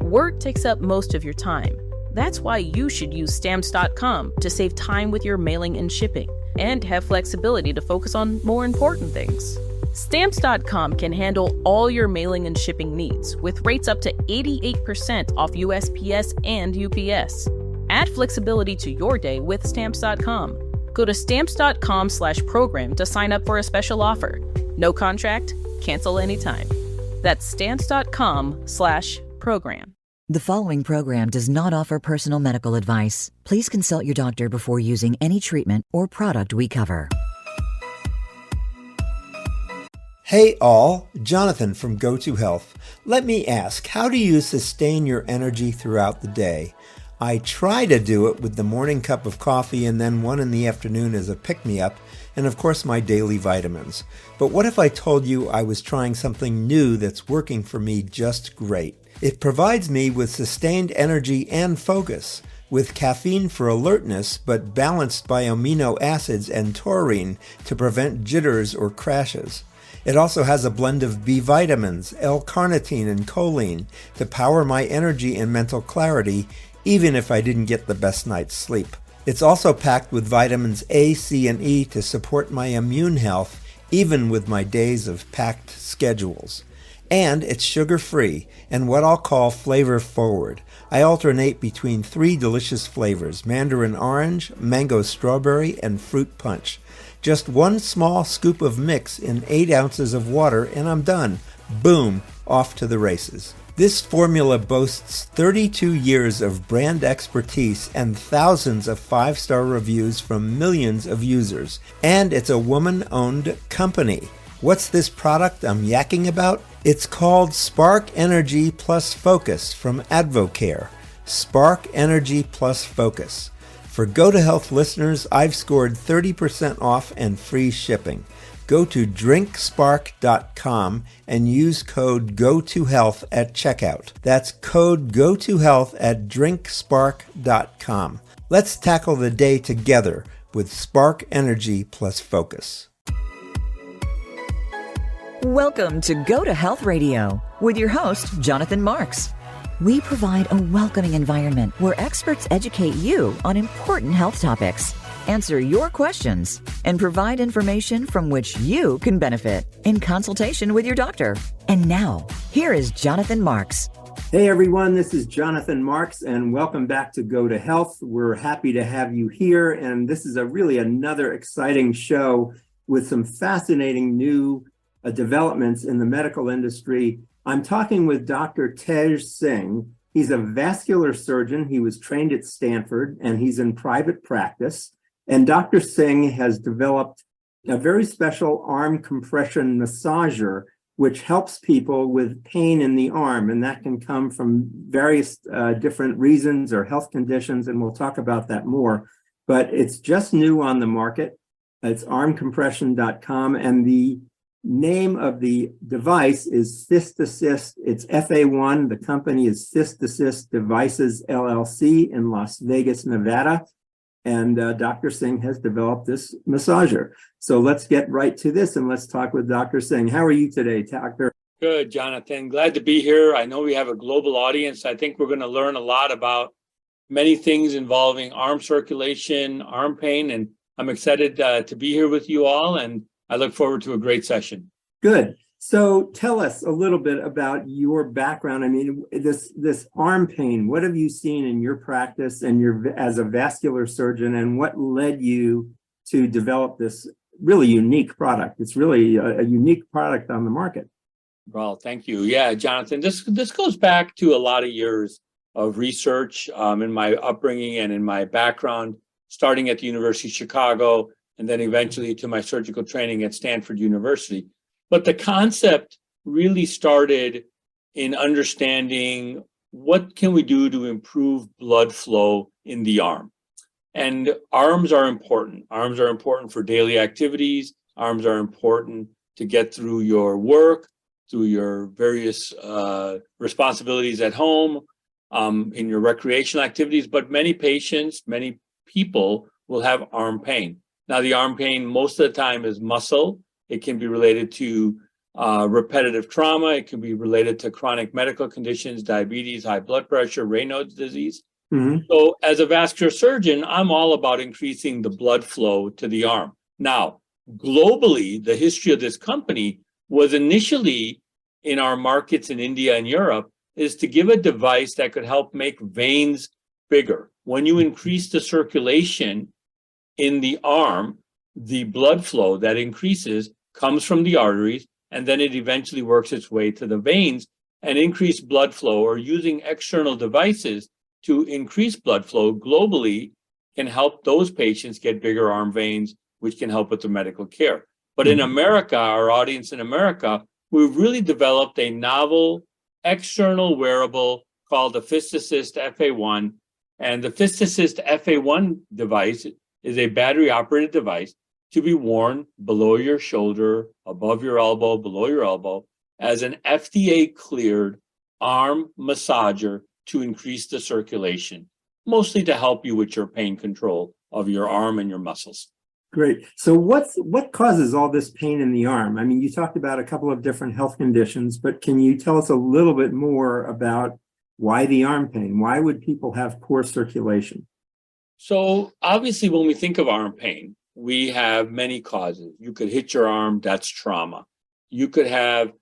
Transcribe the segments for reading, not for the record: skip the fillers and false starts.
Work takes up most of your time. That's why you should use Stamps.com to save time with your mailing and shipping, and have flexibility to focus on more important things. Stamps.com can handle all your mailing and shipping needs with rates up to 88% off USPS and UPS. Add flexibility to your day with Stamps.com. Go to Stamps.com/program to sign up for a special offer. No contract, cancel anytime. That's Stamps.com/program. The following program does not offer personal medical advice. Please consult your doctor before using any treatment or product we cover. Hey all, Jonathan from Go2 Health. Let me ask, how do you sustain your energy throughout the day? I try to do it with the morning cup of coffee and then one in the afternoon as a pick-me-up, and of course my daily vitamins. But what if I told you I was trying something new that's working for me just great? It provides me with sustained energy and focus, with caffeine for alertness, but balanced by amino acids and taurine to prevent jitters or crashes. It also has a blend of B vitamins, L-carnitine, and choline to power my energy and mental clarity, even if I didn't get the best night's sleep. It's also packed with vitamins A, C, and E to support my immune health, even with my days of packed schedules. And it's sugar-free and what I'll call flavor-forward. I alternate between 3 delicious flavors: mandarin orange, mango strawberry, and fruit punch. Just 1 small scoop of mix in 8 ounces of water and I'm done. Boom, off to the races. This formula boasts 32 years of brand expertise and thousands of 5-star reviews from millions of users. And it's a woman-owned company. What's this product I'm yakking about? It's called Spark Energy Plus Focus from Advocare. Spark Energy Plus Focus. For Go2 Health listeners, I've scored 30% off and free shipping. Go to drinkspark.com and use code GO2Health at checkout. That's code GO2Health at drinkspark.com. Let's tackle the day together with Spark Energy Plus Focus. Welcome to Go2 Health Radio with your host, Jonathan Marks. We provide a welcoming environment where experts educate you on important health topics, answer your questions, and provide information from which you can benefit in consultation with your doctor. And now, here is Jonathan Marks. Hey everyone, this is Jonathan Marks and welcome back to Go2 Health. We're happy to have you here, and this is really another exciting show with some fascinating new developments in the medical industry. I'm talking with Dr. Tej Singh. He's a vascular surgeon. He was trained at Stanford and he's in private practice. And Dr. Singh has developed a very special arm compression massager, which helps people with pain in the arm. And that can come from various different reasons or health conditions. And we'll talk about that more. But it's just new on the market. It's armcompression.com. And the name of the device is Fist Assist. It's FA1. The company is Fist Assist Devices LLC in Las Vegas, Nevada. And Dr. Singh has developed this massager. So let's get right to this and let's talk with Dr. Singh. How are you today, Doctor? Good, Jonathan. Glad to be here. I know we have a global audience. I think we're going to learn a lot about many things involving arm circulation, arm pain, and I'm excited to be here with you all. And I look forward to a great session. Good. So tell us a little bit about your background. I mean, this arm pain, what have you seen in your practice and as a vascular surgeon, and what led you to develop this really unique product? It's really a unique product on the market. Well, thank you. Yeah, Jonathan, this goes back to a lot of years of research in my upbringing and in my background, starting at the University of Chicago, and then eventually to my surgical training at Stanford University. But the concept really started in understanding what can we do to improve blood flow in the arm. And arms are important. Arms are important for daily activities. Arms are important to get through your work, through your various responsibilities at home, in your recreational activities. But many patients, many people will have arm pain. Now, the arm pain most of the time is muscle. It can be related to repetitive trauma. It can be related to chronic medical conditions, diabetes, high blood pressure, Raynaud's disease. Mhm. So as a vascular surgeon, I'm all about increasing the blood flow to the arm. Now, globally, the history of this company was initially in our markets in India and Europe is to give a device that could help make veins bigger. When you increase the circulation in the arm, the blood flow that increases comes from the arteries, and then it eventually works its way to the veins. And increased blood flow or using external devices to increase blood flow globally can help those patients get bigger arm veins, which can help with their medical care. But in America, our audience in America, we've really developed a novel external wearable called the FistAssist FA1. And the FistAssist FA1 device is a battery operated device to be worn below your shoulder, above your elbow, below your elbow, as an FDA cleared arm massager to increase the circulation, mostly to help you with your pain control of your arm and your muscles. Great. So what causes all this pain in the arm? I mean, you talked about a couple of different health conditions, but can you tell us a little bit more about why the arm pain? Why would people have poor circulation? So obviously, when we think of arm pain, we have many causes. You could hit your arm, that's trauma. You could have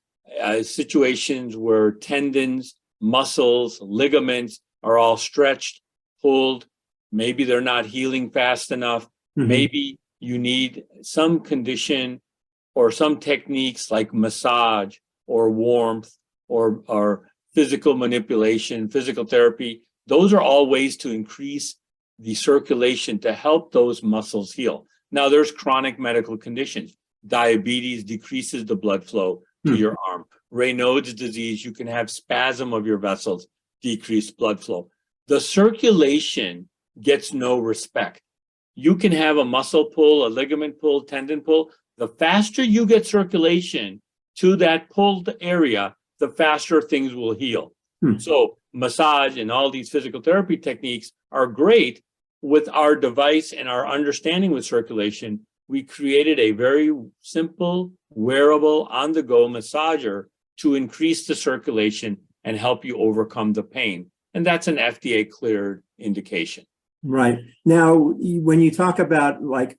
situations where tendons, muscles, ligaments are all stretched, pulled. Maybe they're not healing fast enough. Maybe you need some condition or some techniques like massage or warmth or physical manipulation, physical therapy. Those are all ways to increase the circulation to help those muscles heal. Now, there's chronic medical conditions. Diabetes decreases the blood flow to your arm. Raynaud's disease, you can have spasm of your vessels, decreased blood flow. The circulation gets no respect. You can have a muscle pull, a ligament pull, tendon pull. The faster you get circulation to that pulled area, the faster things will heal. So massage and all these physical therapy techniques are great. With our device and our understanding with circulation, we created a very simple, wearable, on-the-go massager to increase the circulation and help you overcome the pain. And that's an FDA-cleared indication. Right. Now, when you talk about like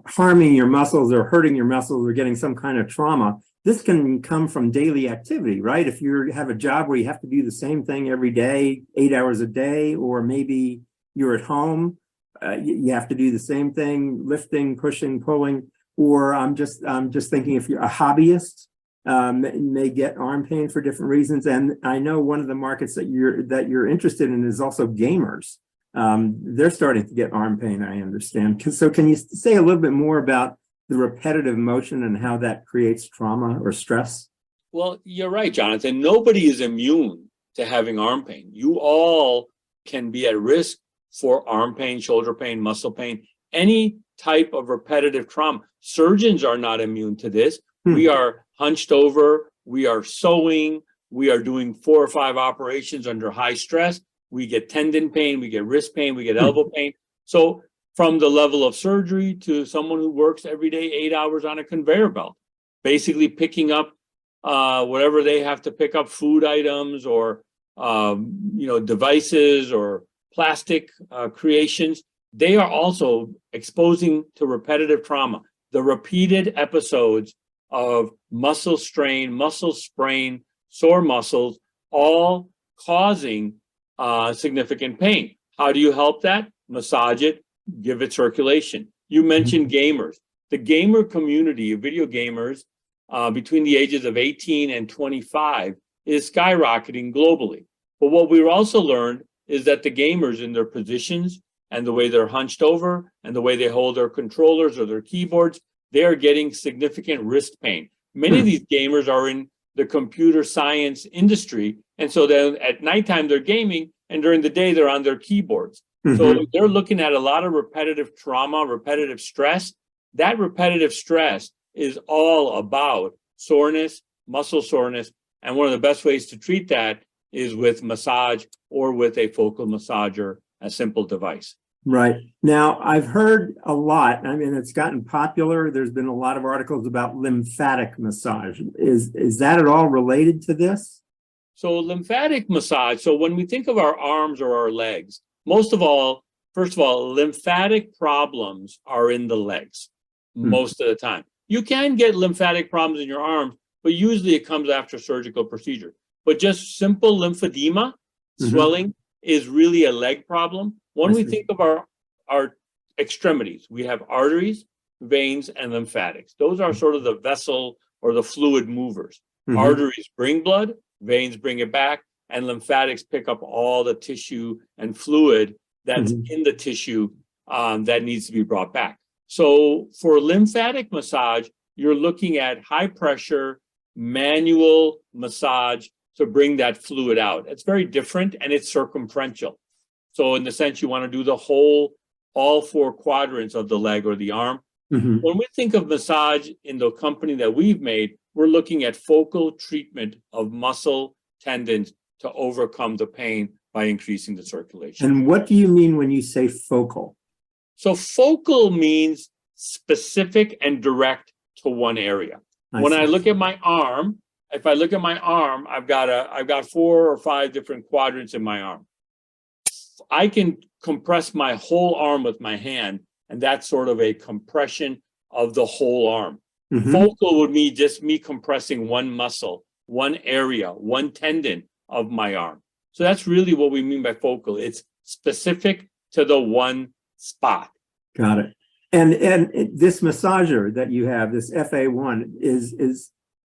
harming your muscles or hurting your muscles or getting some kind of trauma, this can come from daily activity, right? If you have a job where you have to do the same thing every day, 8 hours a day, or maybe you're at home, you have to do the same thing, lifting, pushing, pulling, or I'm just thinking if you're a hobbyist, may get arm pain for different reasons. And I know one of the markets that you're interested in is also gamers. They're starting to get arm pain, I understand. So can you say a little bit more about the repetitive motion and how that creates trauma or stress? Well, you're right, Jonathan. Nobody is immune to having arm pain. You all can be at risk for arm pain, shoulder pain, muscle pain, any type of repetitive trauma. Surgeons are not immune to this. We are hunched over, we are sewing, we are doing 4 or 5 operations under high stress. We get tendon pain, we get wrist pain, we get elbow pain. So from the level of surgery to someone who works every day 8 hours on a conveyor belt, basically picking up whatever they have to pick up, food items or devices or plastic creations, they are also exposing to repetitive trauma. The repeated episodes of muscle strain, muscle sprain, sore muscles, all causing significant pain. How do you help that? Massage it, give it circulation. You mentioned gamers. The gamer community of video gamers between the ages of 18 and 25 is skyrocketing globally. But what we've also learned is that the gamers in their positions and the way they're hunched over and the way they hold their controllers or their keyboards, they are getting significant wrist pain. Many of these gamers are in the computer science industry. And so then at nighttime, they're gaming, and during the day, they're on their keyboards. So they're looking at a lot of repetitive trauma, repetitive stress. That repetitive stress is all about soreness, muscle soreness. And one of the best ways to treat that is with massage or with a focal massager, a simple device. Right. Now, I've heard a lot. I mean, it's gotten popular. There's been a lot of articles about lymphatic massage. Is that at all related to this? So lymphatic massage. So when we think of our arms or our legs, first of all, lymphatic problems are in the legs most of the time. You can get lymphatic problems in your arms, but usually it comes after surgical procedure. But just simple lymphedema, swelling, is really a leg problem. When we think of our extremities, we have arteries, veins, and lymphatics. Those are sort of the vessel or the fluid movers. Arteries bring blood, veins bring it back, and lymphatics pick up all the tissue and fluid that's in the tissue that needs to be brought back. So for lymphatic massage, you're looking at high pressure, manual massage to bring that fluid out. It's very different, and it's circumferential. So in the sense, you want to do all four quadrants of the leg or the arm. When we think of massage in the company that we've made, we're looking at focal treatment of muscle tendons to overcome the pain by increasing the circulation. And what do you mean when you say focal? So focal means specific and direct to one area. When I look at my arm, if I look at my arm, I've got 4 or 5 different quadrants in my arm. I can compress my whole arm with my hand, and that's sort of a compression of the whole arm. Focal would be just me compressing one muscle, one area, one tendon of my arm. So that's really what we mean by focal. It's specific to the one spot. Got it. And this massager that you have, this FA1,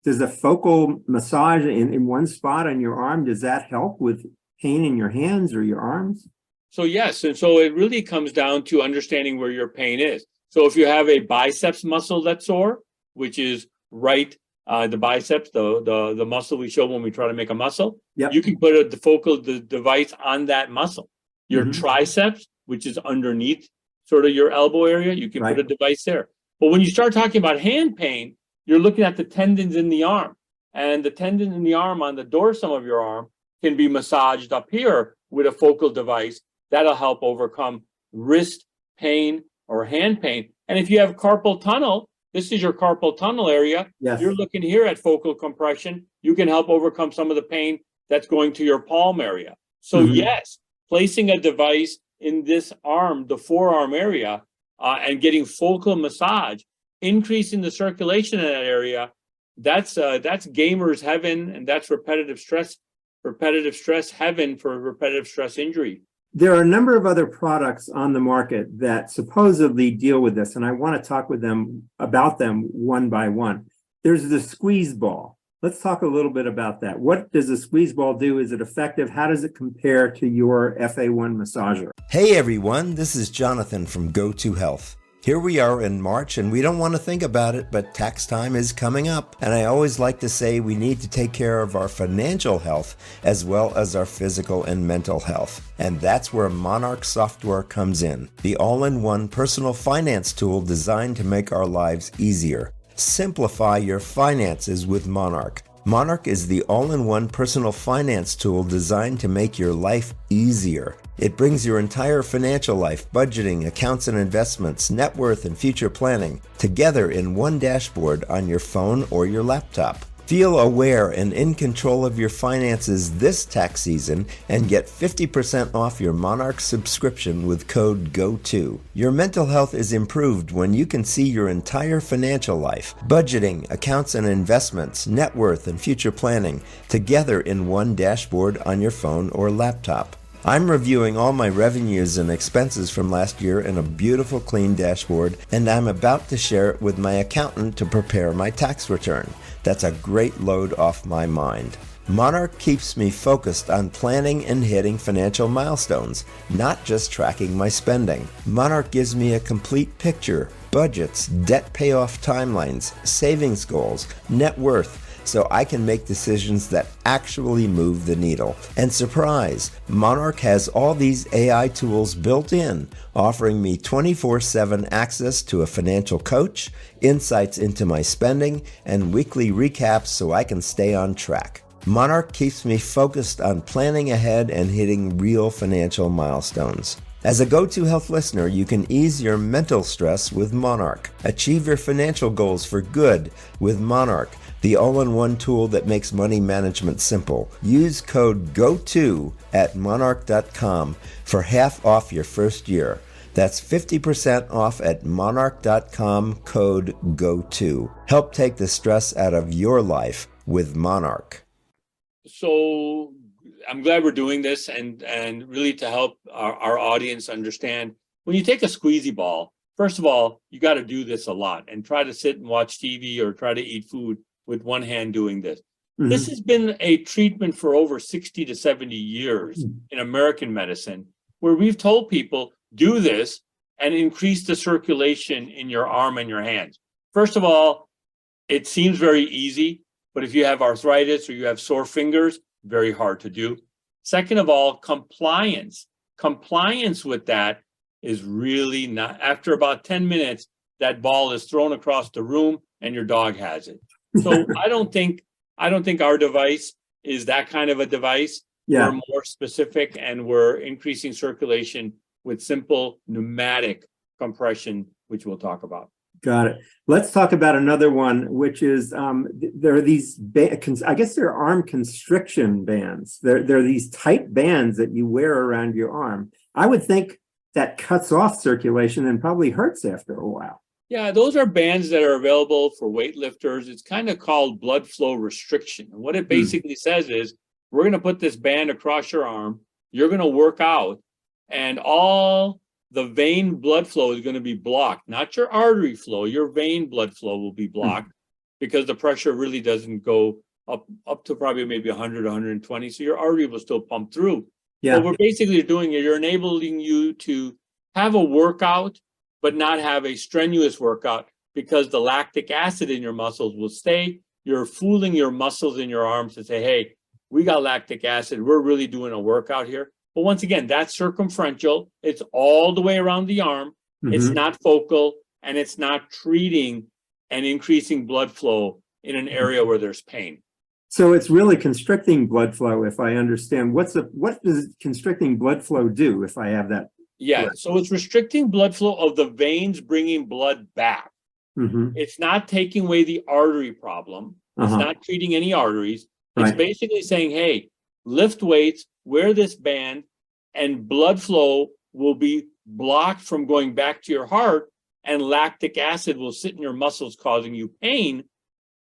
does a focal massage in one spot on your arm, does that help with pain in your hands or your arms? So yes, and so it really comes down to understanding where your pain is. So if you have a biceps muscle that's sore, which is the biceps, the muscle we show when we try to make a muscle, you can put the focal device on that muscle. Your triceps, which is underneath sort of your elbow area, you can put a device there. But when you start talking about hand pain, you're looking at the tendons in the arm. And the tendon in the arm on the dorsum of your arm can be massaged up here with a focal device. That'll help overcome wrist pain or hand pain. And if you have carpal tunnel, this is your carpal tunnel area. Yes. You're looking here at focal compression. You can help overcome some of the pain that's going to your palm area. So yes, placing a device in this arm, the forearm area, and getting focal massage, increasing the circulation in that area, that's gamer's heaven, and that's repetitive stress heaven for repetitive stress injury. There are a number of other products on the market that supposedly deal with this, and I want to talk with them about them one by one. There's the squeeze ball. Let's talk a little bit about that. What does the squeeze ball do? Is it effective? How does it compare to your FA1 massager? Hey everyone, this is Jonathan from Go to Health. Here we are in March, and we don't want to think about it, but tax time is coming up. And I always like to say we need to take care of our financial health as well as our physical and mental health. And that's where Monarch software comes in, the all-in-one personal finance tool designed to make our lives easier. Simplify your finances with Monarch. Monarch is the all-in-one personal finance tool designed to make your life easier. It brings your entire financial life, budgeting, accounts and investments, net worth, and future planning together in one dashboard on your phone or your laptop. Feel aware and in control of your finances this tax season and get 50% off your Monarch subscription with code GO2. Your mental health is improved when you can see your entire financial life, budgeting, accounts and investments, net worth, and future planning together in one dashboard on your phone or laptop. I'm reviewing all my revenues and expenses from last year in a beautiful clean dashboard, and I'm about to share it with my accountant to prepare my tax return. That's a great load off my mind. Monarch keeps me focused on planning and hitting financial milestones, not just tracking my spending. Monarch gives me a complete picture, budgets, debt payoff timelines, savings goals, net worth, so I can make decisions that actually move the needle. And surprise, Monarch has all these AI tools built in, offering me 24/7 access to a financial coach, insights into my spending, and weekly recaps so I can stay on track. Monarch keeps me focused on planning ahead and hitting real financial milestones. As a Go-To Health listener, you can ease your mental stress with Monarch. Achieve your financial goals for good with Monarch, the all-in-one tool that makes money management simple. Use code GO2 at monarch.com for half off your first year. That's 50% off at monarch.com, code GO2. Help take the stress out of your life with Monarch. So I'm glad we're doing this and really to help our audience understand when you take a squeezy ball, first of all, you got to do this a lot and try to sit and watch TV or try to eat food with one hand doing this. Mm-hmm. This has been a treatment for over 60 to 70 years in American medicine, where we've told people do this and increase the circulation in your arm and your hands. First of all, it seems very easy, but if you have arthritis or you have sore fingers, very hard to do. Second of all, compliance with that is really not. After about 10 minutes, that ball is thrown across the room and your dog has it. So I don't think our device is that kind of a device. Yeah. We're more specific and we're increasing circulation with simple pneumatic compression, which we'll talk about. Got it. Let's talk about another one, which is there are these, I guess they're arm constriction bands. There are these tight bands that you wear around your arm. I would think that cuts off circulation and probably hurts after a while. Yeah, those are bands that are available for weightlifters. It's kind of called blood flow restriction. And what it basically says is, we're going to put this band across your arm. You're going to work out, and all the vein blood flow is going to be blocked, not your artery flow. Your vein blood flow will be blocked because the pressure really doesn't go up to probably maybe 100, 120. So your artery will still pump through. Yeah. What we're basically doing is you're enabling you to have a workout, but not have a strenuous workout because the lactic acid in your muscles will stay. You're fooling your muscles in your arms to say, hey, we got lactic acid. We're really doing a workout here. But once again, that's circumferential. It's all the way around the arm. Mm-hmm. It's not focal, and it's not treating and increasing blood flow in an area where there's pain. So it's really constricting blood flow, if I understand. What does constricting blood flow do if I have that? Yeah, blood? So it's restricting blood flow of the veins bringing blood back. Mm-hmm. It's not taking away the artery problem. It's not treating any arteries. It's basically saying, hey, lift weights, wear this band, and blood flow will be blocked from going back to your heart, and lactic acid will sit in your muscles causing you pain,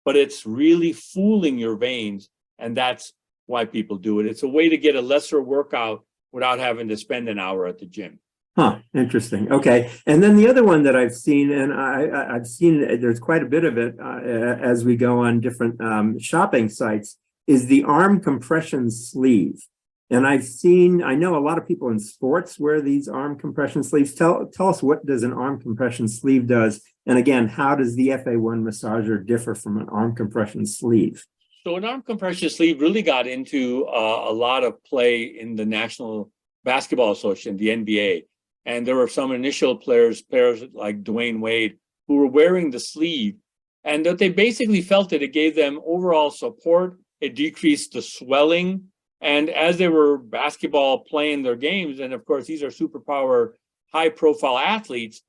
but it's really fooling your veins, and that's why people do it. It's a way to get a lesser workout without having to spend an hour at the gym. Huh, interesting. Okay. And then the other one that I've seen, and I've seen there's quite a bit of it as we go on different shopping sites, is the arm compression sleeve. And I know a lot of people in sports wear these arm compression sleeves. Tell us, what does an arm compression sleeve does? And again, how does the FA1 massager differ from an arm compression sleeve? So an arm compression sleeve really got into a lot of play in the National Basketball Association, the NBA. And there were some initial players like Dwayne Wade, who were wearing the sleeve. And that they basically felt that it gave them overall support. It decreased the swelling. And as they were basketball playing their games, and of course, these are superpower, high-profile athletes,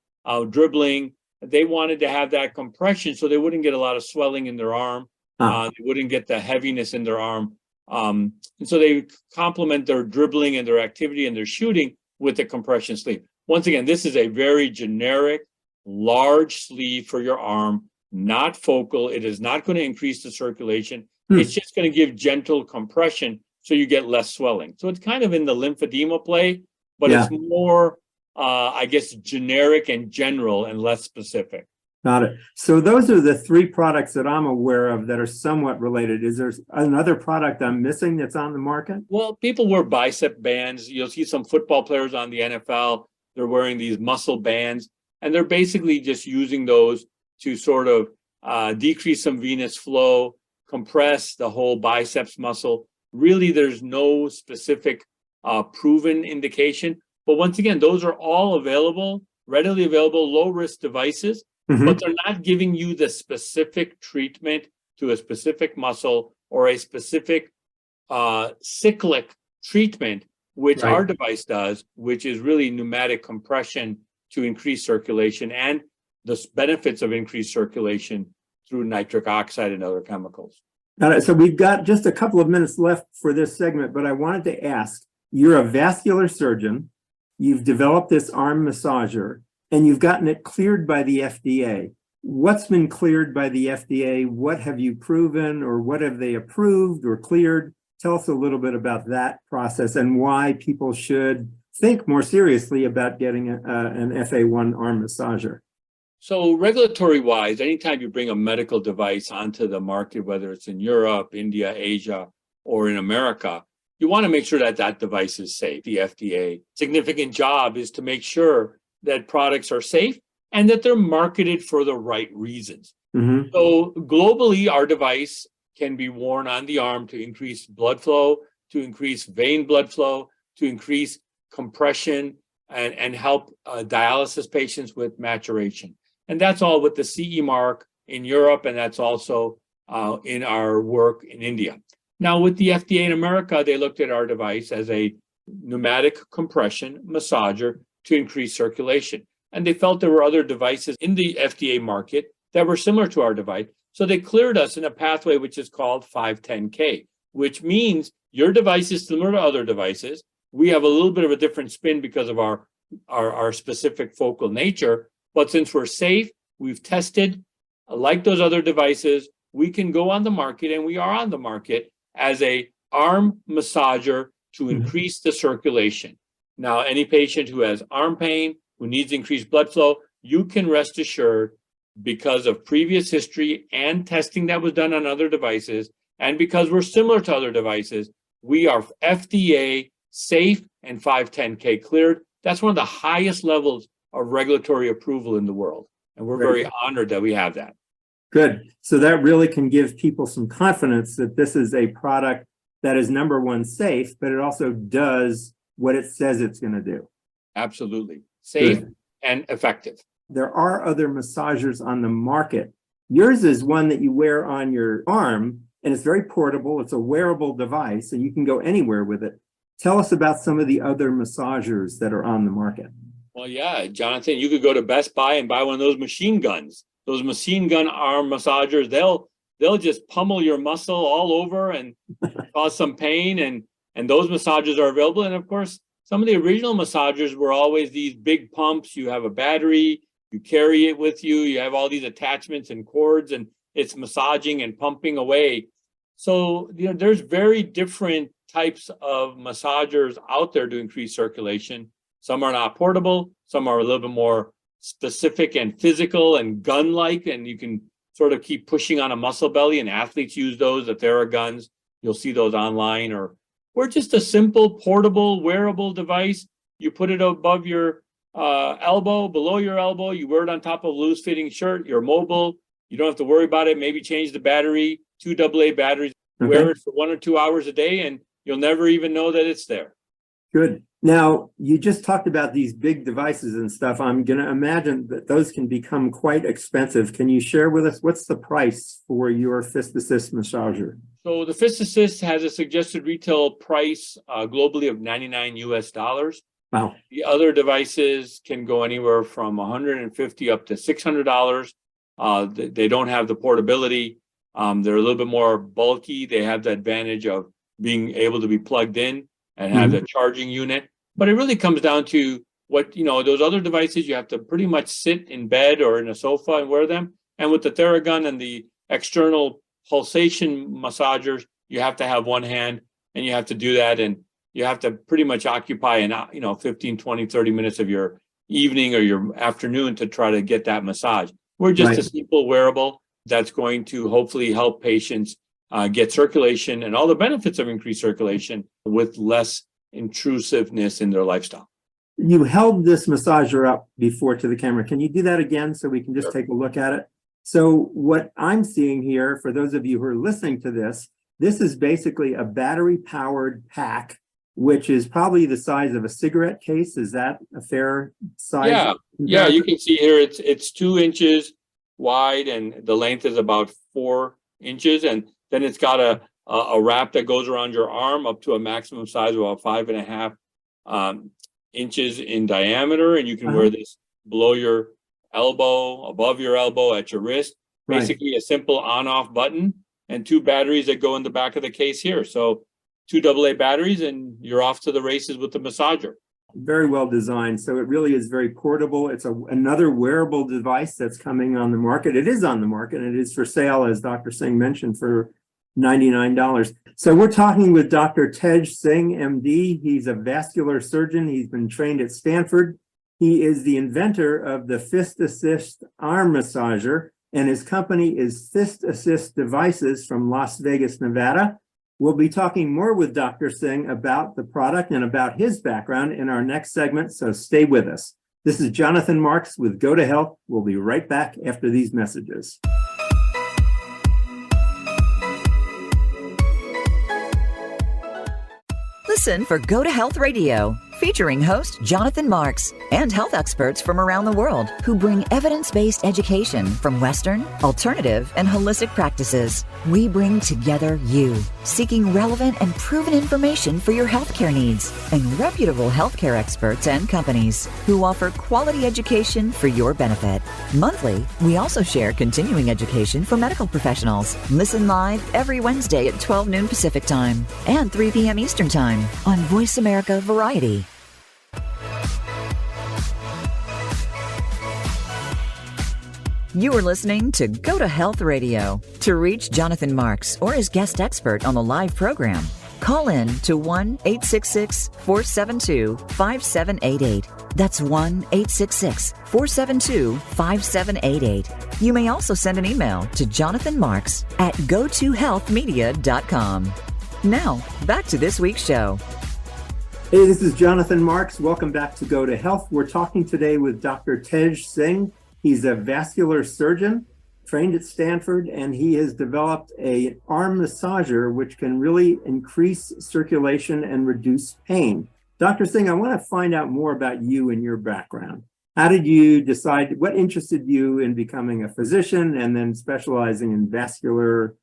dribbling, they wanted to have that compression so they wouldn't get a lot of swelling in their arm. They wouldn't get the heaviness in their arm. And so they complement their dribbling and their activity and their shooting with the compression sleeve. Once again, this is a very generic, large sleeve for your arm, not focal. It is not going to increase the circulation. It's just going to give gentle compression so you get less swelling. So it's kind of in the lymphedema play, but it's more, I guess, generic and general and less specific. Got it. So those are the three products that I'm aware of that are somewhat related. Is there another product I'm missing that's on the market? Well, people wear bicep bands. You'll see some football players on the NFL. They're wearing these muscle bands, and they're basically just using those to sort of decrease some venous flow, compress the whole biceps muscle. Really, there's no specific proven indication. But once again, those are all available, readily available, low-risk devices. But they're not giving you the specific treatment to a specific muscle or a specific cyclic treatment which Right. our device does, which is really pneumatic compression to increase circulation and the benefits of increased circulation through nitric oxide and other chemicals. All right, so we've got just a couple of minutes left for this segment, but I wanted to ask, you're a vascular surgeon, you've developed this arm massager, and you've gotten it cleared by the FDA. What's been cleared by the FDA? What have you proven, or what have they approved or cleared? Tell us a little bit about that process and why people should think more seriously about getting an FA1 arm massager. So regulatory wise, anytime you bring a medical device onto the market, whether it's in Europe, India, Asia, or in America, you want to make sure that that device is safe. The FDA significant job is to make sure that products are safe and that they're marketed for the right reasons. Mm-hmm. So globally, our device can be worn on the arm to increase blood flow, to increase vein blood flow, to increase compression, and help dialysis patients with maturation. And that's all with the CE mark in Europe, and that's also in our work in India. Now, with the FDA in America, they looked at our device as a pneumatic compression massager to increase circulation. And they felt there were other devices in the FDA market that were similar to our device. So they cleared us in a pathway which is called 510K, which means your device is similar to other devices. We have a little bit of a different spin because of our specific focal nature. But since we're safe, we've tested, like those other devices, we can go on the market, and we are on the market as a arm massager to increase the circulation. Now, any patient who has arm pain, who needs increased blood flow, you can rest assured, because of previous history and testing that was done on other devices, and because we're similar to other devices, we are FDA safe and 510K cleared. That's one of the highest levels of regulatory approval in the world. And we're very honored that we have that. Good. So that really can give people some confidence that this is a product that is, number one, safe, but it also does what it says it's going to do. Absolutely. Safe Good. and effective. There are other massagers on the market. Yours is one that you wear on your arm, and it's very portable. It's a wearable device, and you can go anywhere with it. Tell us about some of the other massagers that are on the market. Well, yeah, Jonathan, you could go to Best Buy and buy one of those machine guns. Those machine gun arm massagers, they'll just pummel your muscle all over and cause some pain. And those massagers are available. And of course, some of the original massagers were always these big pumps. You have a battery, you carry it with you, you have all these attachments and cords, and it's massaging and pumping away. So, there's very different types of massagers out there to increase circulation. Some are not portable, some are a little bit more specific and physical and gun-like, and you can sort of keep pushing on a muscle belly, and athletes use those, the Theraguns. You'll see those online, or just a simple portable wearable device. You put it above your elbow, below your elbow, you wear it on top of a loose-fitting shirt, you're mobile, you don't have to worry about it, maybe change the battery, 2 AA batteries, wear it for 1 or 2 hours a day, and you'll never even know that it's there. Good. Now, you just talked about these big devices and stuff. I'm going to imagine that those can become quite expensive. Can you share with us what's the price for your Fist Assist massager? So the Fist Assist has a suggested retail price globally of $99 US. Wow. The other devices can go anywhere from $150 up to $600. They don't have the portability. They're a little bit more bulky. They have the advantage of being able to be plugged in and have the charging unit. But it really comes down to what, those other devices, you have to pretty much sit in bed or in a sofa and wear them. And with the Theragun and the external pulsation massagers, you have to have one hand, and you have to do that. And you have to pretty much occupy 15, 20, 30 minutes of your evening or your afternoon to try to get that massage. We're just a simple wearable that's going to hopefully help patients get circulation and all the benefits of increased circulation with less intrusiveness in their lifestyle. You held this massager up before to the camera. Can you do that again so we can just take a look at it? So what I'm seeing here, for those of you who are listening to this is basically a battery-powered pack, which is probably the size of a cigarette case. Is that a fair size? Yeah. You can see here it's 2 inches wide, and the length is about 4 inches, and then it's got a wrap that goes around your arm up to a maximum size of about 5.5 inches in diameter, and you can wear this below your elbow, above your elbow, at your wrist. Right. Basically a simple on-off button and two batteries that go in the back of the case here. So two AA batteries and you're off to the races with the massager. Very well designed. So it really is very portable. It's another wearable device that's coming on the market. It is on the market and it is for sale, as Dr. Singh mentioned, for $99. So we're talking with Dr. Tej Singh, MD. He's a vascular surgeon. He's been trained at Stanford. He is the inventor of the Fist Assist arm massager, and his company is Fist Assist Devices from Las Vegas, Nevada. We'll be talking more with Dr. Singh about the product and about his background in our next segment, so stay with us. This is Jonathan Marks with Go to Health. We'll be right back after these messages. Listen for Go to Health Radio, featuring host Jonathan Marks and health experts from around the world who bring evidence-based education from Western, alternative, and holistic practices. We bring together you, seeking relevant and proven information for your healthcare needs, and reputable healthcare experts and companies who offer quality education for your benefit. Monthly, we also share continuing education for medical professionals. Listen live every Wednesday at 12 noon Pacific Time and 3 p.m. Eastern Time on Voice America Variety. You are listening to Go to Health Radio. To reach Jonathan Marks or his guest expert on the live program, call in to 1-866-472-5788. That's 1-866-472-5788. You may also send an email to jonathanmarks@gotohealthmedia.com. Now, back to this week's show. Hey, this is Jonathan Marks. Welcome back to Go to Health. We're talking today with Dr. Tej Singh. He's a vascular surgeon trained at Stanford, and he has developed an arm massager which can really increase circulation and reduce pain. Dr. Singh, I want to find out more about you and your background. How did you decide, what interested you in becoming a physician and then specializing in vascular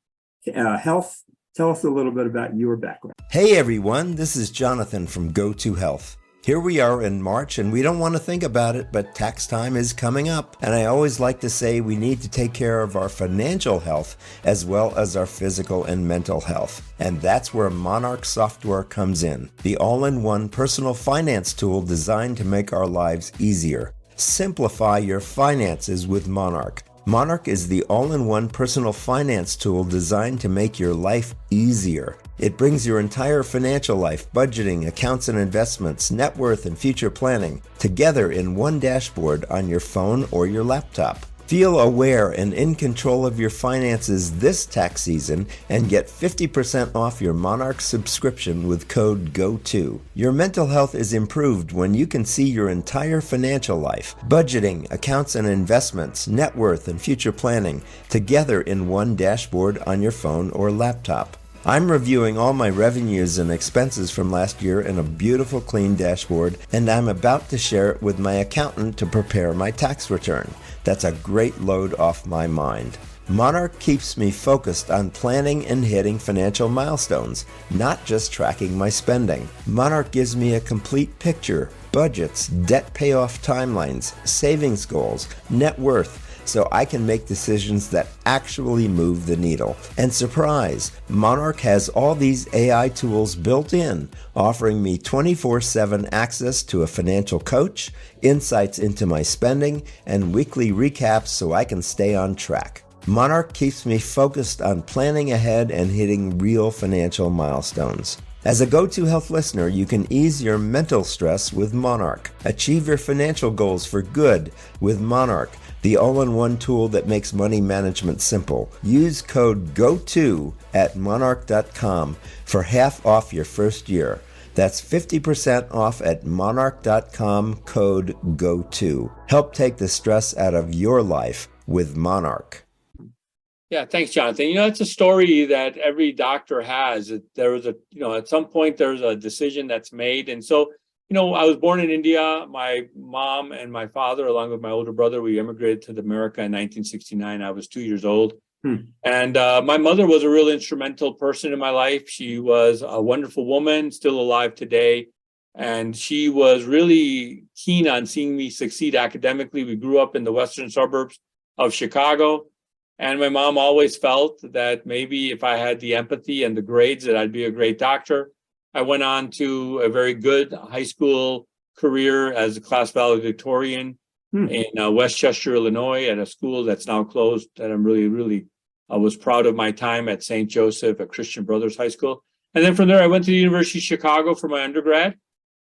health? Tell us a little bit about your background. Hey everyone, this is Jonathan from Go to Health. Here we are in March, and we don't want to think about it, but tax time is coming up. And I always like to say we need to take care of our financial health as well as our physical and mental health. And that's where Monarch software comes in, the all-in-one personal finance tool designed to make our lives easier. Simplify your finances with Monarch. Monarch is the all-in-one personal finance tool designed to make your life easier. It brings your entire financial life, budgeting, accounts and investments, net worth, and future planning together in one dashboard on your phone or your laptop. Feel aware and in control of your finances this tax season and get 50% off your Monarch subscription with code GO2. Your mental health is improved when you can see your entire financial life, budgeting, accounts and investments, net worth, and future planning together in one dashboard on your phone or laptop. I'm reviewing all my revenues and expenses from last year in a beautiful clean dashboard, and I'm about to share it with my accountant to prepare my tax return. That's a great load off my mind. Monarch keeps me focused on planning and hitting financial milestones, not just tracking my spending. Monarch gives me a complete picture, budgets, debt payoff timelines, savings goals, net worth, so I can make decisions that actually move the needle. And surprise, Monarch has all these AI tools built in, offering me 24/7 access to a financial coach, insights into my spending, and weekly recaps so I can stay on track. Monarch keeps me focused on planning ahead and hitting real financial milestones. As a Go to Health listener, you can ease your mental stress with Monarch. Achieve your financial goals for good with Monarch, the all-in-one tool that makes money management simple. Use code GO2 at monarch.com for half off your first year. That's 50% off at monarch.com, code GO2. Help take the stress out of your life with Monarch. Yeah, thanks, Jonathan. It's a story that every doctor has. There was at some point there's a decision that's made. And so, I was born in India. My mom and my father, along with my older brother, we immigrated to America in 1969. I was 2 years old. And my mother was a real instrumental person in my life. She was a wonderful woman, still alive today. And she was really keen on seeing me succeed academically. We grew up in the western suburbs of Chicago. And my mom always felt that maybe if I had the empathy and the grades, that I'd be a great doctor. I went on to a very good high school career as a class valedictorian in Westchester, Illinois, at a school that's now closed, that I'm really was proud of my time at St. Joseph, at Christian Brothers High School. And then from there, I went to the University of Chicago for my undergrad.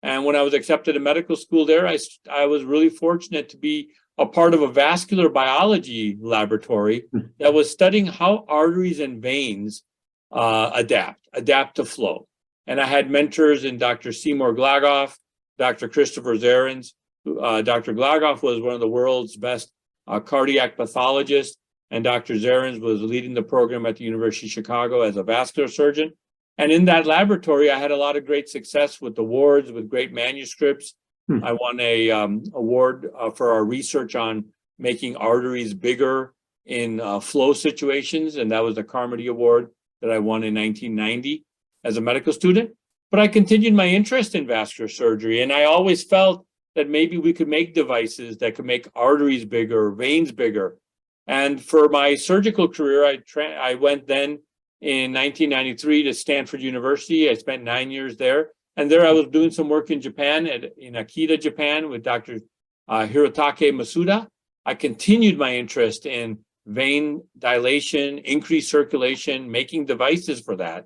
And when I was accepted to medical school there, I was really fortunate to be a part of a vascular biology laboratory that was studying how arteries and veins adapt to flow. And I had mentors in Dr. Seymour Glagoff, Dr. Christopher Zarins. Dr. Glagoff was one of the world's best cardiac pathologists, and Dr. Zarins was leading the program at the University of Chicago as a vascular surgeon. And in that laboratory, I had a lot of great success with awards, with great manuscripts. I won a award for our research on making arteries bigger in flow situations, and that was the Carmody Award that I won in 1990 as a medical student. But I continued my interest in vascular surgery, and I always felt that maybe we could make devices that could make arteries bigger, veins bigger. And for my surgical career, I went then in 1993 to Stanford University. I spent 9 years there. And there I was doing some work in Japan, in Akita, Japan, with Dr. Hirotake Masuda. I continued my interest in vein dilation, increased circulation, making devices for that.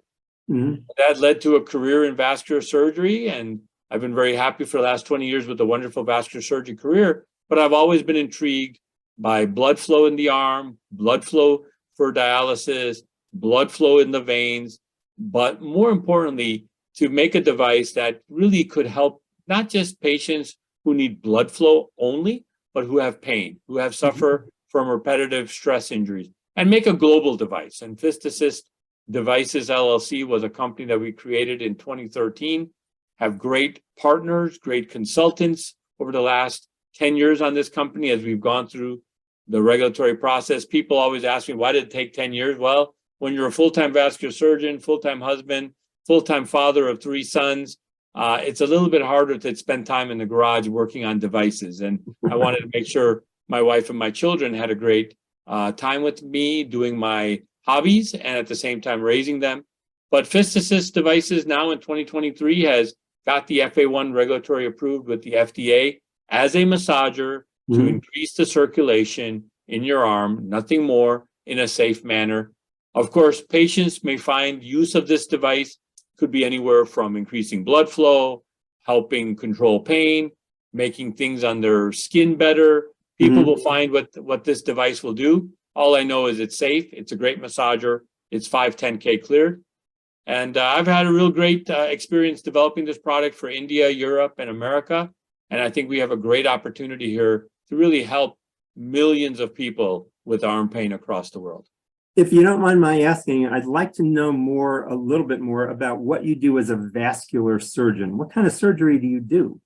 That led to a career in vascular surgery, and I've been very happy for the last 20 years with a wonderful vascular surgery career. But I've always been intrigued by blood flow in the arm, blood flow for dialysis, blood flow in the veins, but more importantly, to make a device that really could help not just patients who need blood flow only, but who have pain, who have suffer from repetitive stress injuries, and make a global device. And Fistassist Devices LLC was a company that we created in 2013, have great partners, great consultants over the last 10 years on this company as we've gone through the regulatory process. People always ask me, why did it take 10 years? Well, when you're a full-time vascular surgeon, full-time husband, full-time father of 3 sons, it's a little bit harder to spend time in the garage working on devices. And I wanted to make sure my wife and my children had a great time with me doing my hobbies and at the same time raising them. But Fistassist Devices now in 2023 has got the FA1 regulatory approved with the FDA as a massager to increase the circulation in your arm, nothing more, in a safe manner. Of course, patients may find use of this device could be anywhere from increasing blood flow, helping control pain, making things on their skin better. People will find what this device will do. All I know is it's safe. It's a great massager. It's 510K cleared. And I've had a real great experience developing this product for India, Europe, and America. And I think we have a great opportunity here to really help millions of people with arm pain across the world. If you don't mind my asking, I'd like to know a little bit more about what you do as a vascular surgeon. What kind of surgery do you do?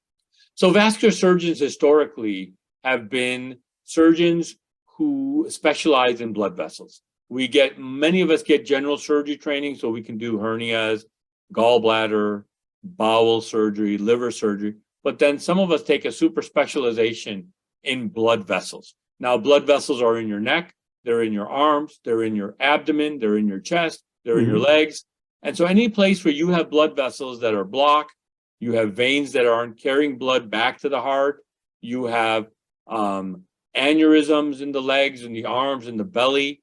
So vascular surgeons historically have been surgeons who specialize in blood vessels. Many of us get general surgery training, so we can do hernias, gallbladder, bowel surgery, liver surgery. But then some of us take a super specialization in blood vessels. Now, blood vessels are in your neck, they're in your arms, they're in your abdomen, they're in your chest, they're in your legs. And so any place where you have blood vessels that are blocked, you have veins that aren't carrying blood back to the heart, you have aneurysms in the legs and the arms and the belly,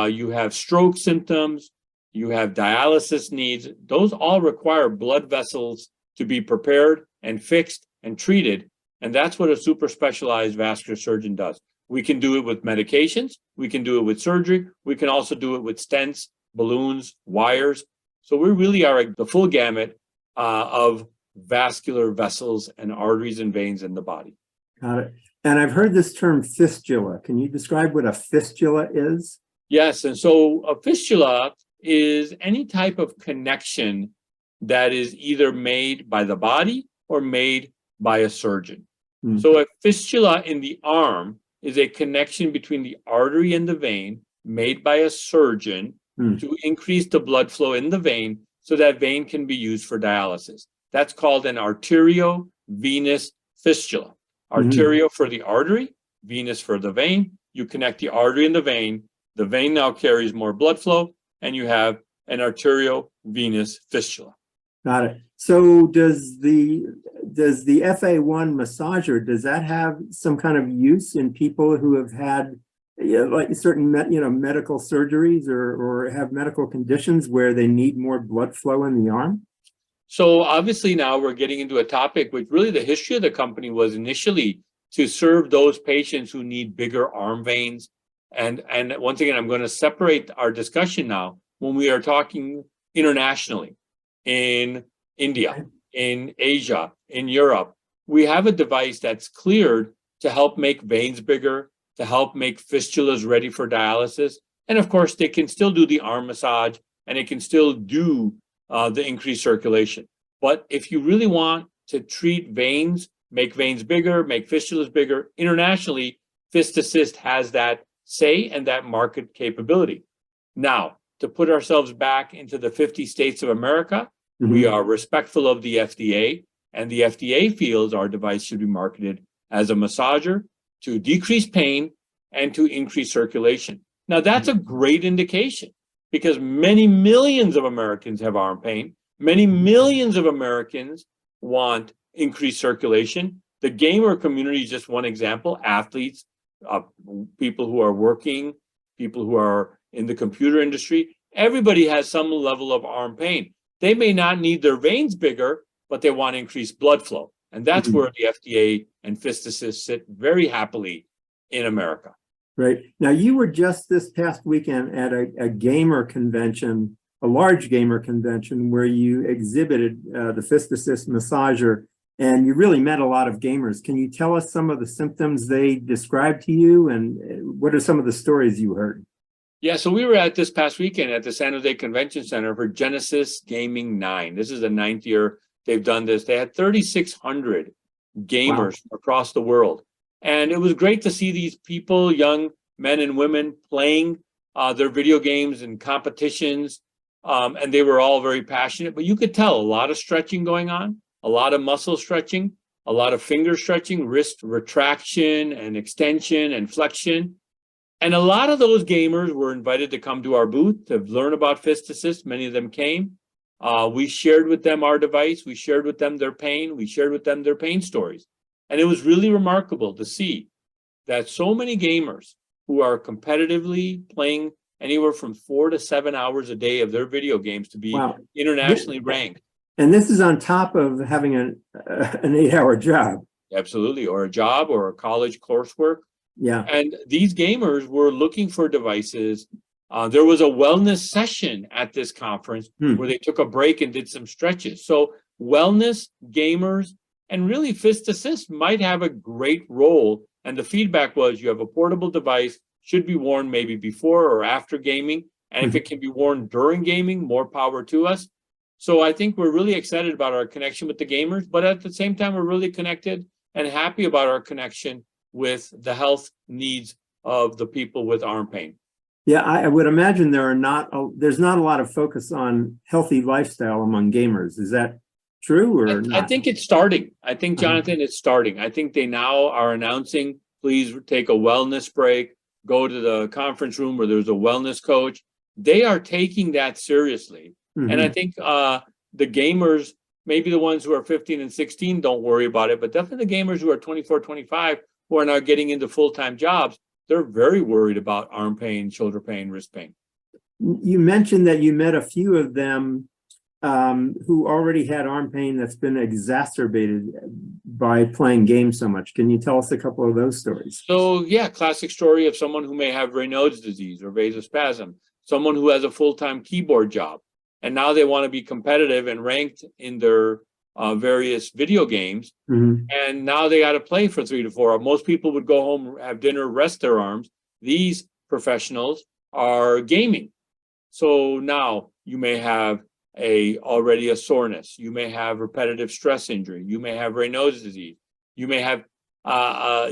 you have stroke symptoms, you have dialysis needs. Those all require blood vessels to be prepared and fixed and treated. And that's what a super specialized vascular surgeon does. We can do it with medications. We can do it with surgery. We can also do it with stents, balloons, wires. So we really are the full gamut of vascular vessels and arteries and veins in the body. Got it. And I've heard this term fistula. Can you describe what a fistula is? Yes. And so a fistula is any type of connection that is either made by the body or made by a surgeon. So a fistula in the arm is a connection between the artery and the vein made by a surgeon to increase the blood flow in the vein so that vein can be used for dialysis. That's called an arteriovenous fistula. Arterio for the artery, venous for the vein. You connect the artery and the vein. The vein now carries more blood flow, and you have an arteriovenous fistula. Got it. So does the FA1 massager, does that have some kind of use in people who have had like certain medical surgeries or have medical conditions where they need more blood flow in the arm? So obviously now we're getting into a topic which really the history of the company was initially to serve those patients who need bigger arm veins. And once again, I'm going to separate our discussion now when we are talking internationally in India, in Asia, in Europe. We have a device that's cleared to help make veins bigger, to help make fistulas ready for dialysis. And of course, they can still do the arm massage and it can still do the increased circulation. But if you really want to treat veins, make veins bigger, make fistulas bigger, internationally, Fist Assist has that say and that market capability. Now, to put ourselves back into the 50 states of America, we are respectful of the FDA, and the FDA feels our device should be marketed as a massager to decrease pain and to increase circulation. Now, that's a great indication because many millions of Americans have arm pain. Many millions of Americans want increased circulation. The gamer community is just one example. Athletes, people who are working, people who are in the computer industry, everybody has some level of arm pain. They may not need their veins bigger, but they want increased blood flow. And that's where the FDA and Fist Assist sit very happily in America. Right. Now, you were just this past weekend at a gamer convention, a large gamer convention, where you exhibited the Fist Assist massager, and you really met a lot of gamers. Can you tell us some of the symptoms they described to you, and what are some of the stories you heard? Yeah, so we were at this past weekend at the San Jose Convention Center for Genesis Gaming 9. This is the 9th year they've done this. They had 3,600 gamers across the world. And it was great to see these people, young men and women, playing their video games and competitions. And they were all very passionate. But you could tell a lot of stretching going on, a lot of muscle stretching, a lot of finger stretching, wrist retraction and extension and flexion. And a lot of those gamers were invited to come to our booth to learn about Fist Assist. Many of them came. We shared with them our device. We shared with them their pain. We shared with them their pain stories. And it was really remarkable to see that so many gamers who are competitively playing anywhere from 4 to 7 hours a day of their video games to be internationally ranked. And this is on top of having an 8-hour job. Absolutely, or a job or a college coursework. Yeah. And these gamers were looking for devices. There was a wellness session at this conference where they took a break and did some stretches. So wellness, gamers, and really Fist Assist might have a great role. And the feedback was you have a portable device, should be worn maybe before or after gaming. And if it can be worn during gaming, more power to us. So I think we're really excited about our connection with the gamers, but at the same time, we're really connected and happy about our connection with the health needs of the people with arm pain. Yeah, I would imagine there's not a lot of focus on healthy lifestyle among gamers. Is that true or not? I think it's starting. I think, Jonathan, it's starting. I think they now are announcing, please take a wellness break, go to the conference room where there's a wellness coach. They are taking that seriously. And I think the gamers, maybe the ones who are 15 and 16 don't worry about it, but definitely the gamers who are 24, 25, who are now getting into full-time jobs, they're very worried about arm pain, shoulder pain, wrist pain. You mentioned that you met a few of them who already had arm pain that's been exacerbated by playing games so much. Can you tell us a couple of those stories? So, yeah, classic story of someone who may have Raynaud's disease or vasospasm, someone who has a full-time keyboard job, and now they want to be competitive and ranked in their various video games. And now they got to play for 3 to 4 hours. Most people would go home, have dinner, rest their arms. These professionals are gaming. So now you may have already a soreness. You may have repetitive stress injury. You may have Raynaud's disease. You may have,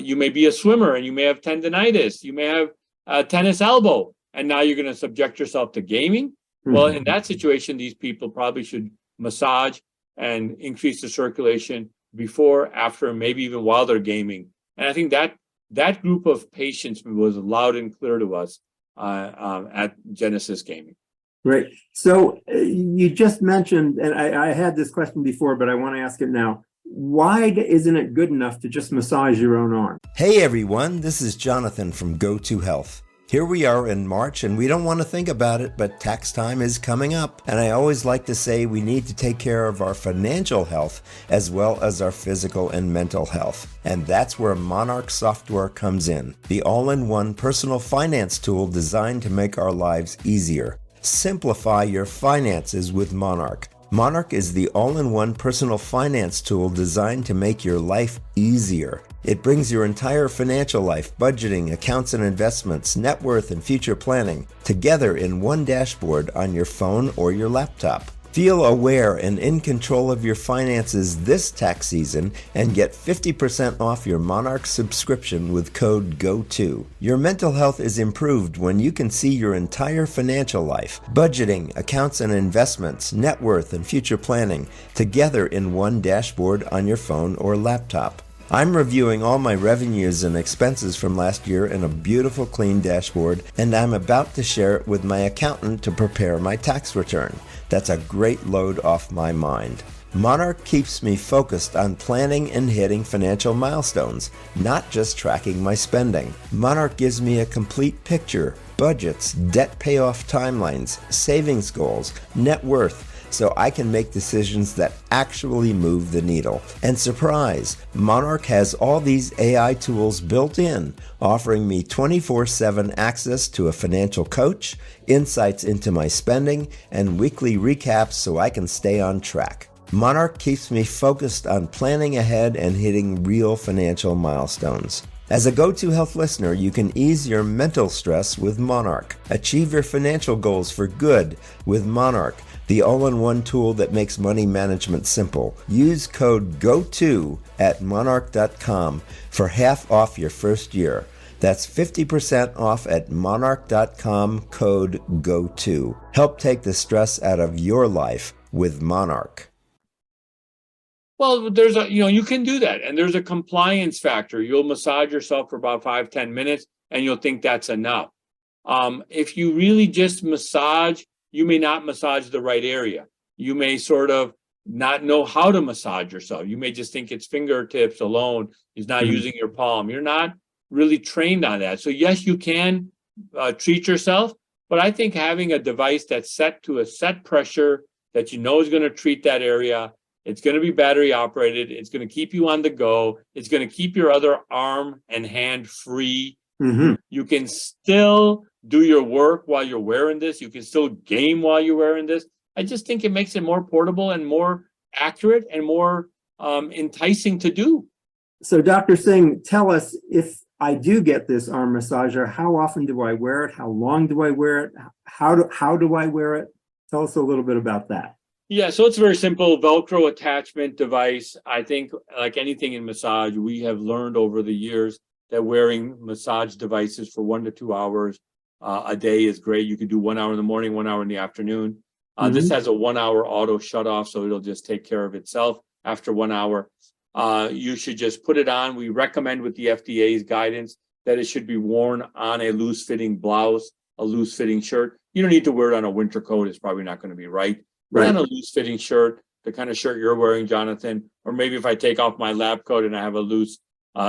you may be a swimmer and you may have tendonitis. You may have a tennis elbow. And now you're going to subject yourself to gaming. Well, in that situation, these people probably should massage and increase the circulation before, after, maybe even while they're gaming. And I think that group of patients was loud and clear to us at Genesis Gaming. Right. So you just mentioned, and I had this question before, but I want to ask it now. Why isn't it good enough to just massage your own arm? Hey everyone, this is Jonathan from Go to Health. Here we are in March, and we don't want to think about it, but tax time is coming up. And I always like to say we need to take care of our financial health as well as our physical and mental health. And that's where Monarch software comes in, the all-in-one personal finance tool designed to make our lives easier. Simplify your finances with Monarch. Monarch is the all-in-one personal finance tool designed to make your life easier. It brings your entire financial life, budgeting, accounts and investments, net worth, and future planning together in one dashboard on your phone or your laptop. Feel aware and in control of your finances this tax season and get 50% off your Monarch subscription with code GO2. Your mental health is improved when you can see your entire financial life, budgeting, accounts and investments, net worth, and future planning together in one dashboard on your phone or laptop. I'm reviewing all my revenues and expenses from last year in a beautiful clean dashboard, and I'm about to share it with my accountant to prepare my tax return. That's a great load off my mind. Monarch keeps me focused on planning and hitting financial milestones, not just tracking my spending. Monarch gives me a complete picture, budgets, debt payoff timelines, savings goals, net worth, so I can make decisions that actually move the needle. And surprise, Monarch has all these AI tools built in, offering me 24/7 access to a financial coach, insights into my spending, and weekly recaps so I can stay on track. Monarch keeps me focused on planning ahead and hitting real financial milestones. As a Go to Health listener, you can ease your mental stress with Monarch. Achieve your financial goals for good with Monarch, the all-in-one tool that makes money management simple. Use code GO2 at monarch.com for half off your first year. That's 50% off at monarch.com, code GO2. Help take the stress out of your life with Monarch. Well, you can do that. And there's a compliance factor. You'll massage yourself for about 5-10 minutes and you'll think that's enough. If you really just massage, you may not massage the right area. You may sort of not know how to massage yourself. You may just think it's fingertips alone. He's not using your palm. You're not really trained on that. So yes, you can treat yourself, but I think having a device that's set to a set pressure that you know is going to treat that area, it's going to be battery operated, it's going to keep you on the go, it's going to keep your other arm and hand free. You can still do your work while you're wearing this. You can still game while you're wearing this. I just think it makes it more portable and more accurate and more enticing to do. So Dr. Singh, tell us, if I do get this arm massager, how often do I wear it? How long do I wear it? How do I wear it? Tell us a little bit about that. Yeah, so it's a very simple Velcro attachment device. I think like anything in massage, we have learned over the years that wearing massage devices for 1 to 2 hours a day is great. You can do 1 hour in the morning, 1 hour in the afternoon. This has a 1 hour auto shut off, so it'll just take care of itself after 1 hour. You should just put it on. We recommend with the FDA's guidance that it should be worn on a loose fitting blouse, a loose fitting shirt. You don't need to wear it on a winter coat. It's probably not going to be right. Right. On a loose fitting shirt, the kind of shirt you're wearing, Jonathan, or maybe if I take off my lab coat and I have a loose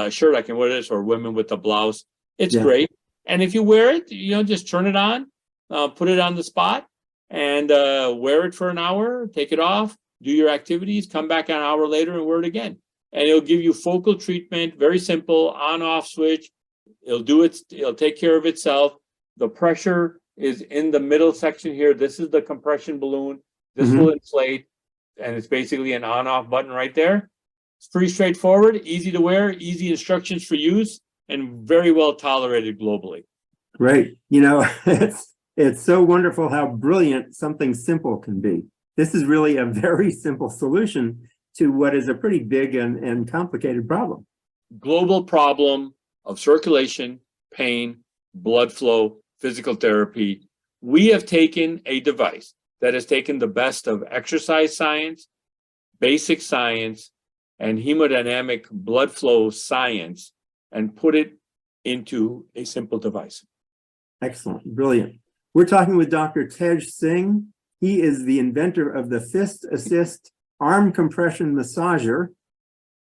shirt, I can wear this, or women with the blouse. It's great. And if you wear it, just turn it on, put it on the spot and wear it for an hour, take it off, do your activities, come back an hour later and wear it again. And it'll give you focal treatment, very simple, on-off switch. It'll take care of itself. The pressure is in the middle section here. This is the compression balloon. This will inflate, and it's basically an on-off button right there. It's pretty straightforward, easy to wear, easy instructions for use, and very well tolerated globally. Great. It's so wonderful how brilliant something simple can be. This is really a very simple solution to what is a pretty big and complicated problem. Global problem of circulation, pain, blood flow, physical therapy. We have taken a device that has taken the best of exercise science, basic science and hemodynamic blood flow science and put it into a simple device. Excellent. Brilliant. We're talking with Dr. Tej Singh. He is the inventor of the Fist Assist arm compression massager.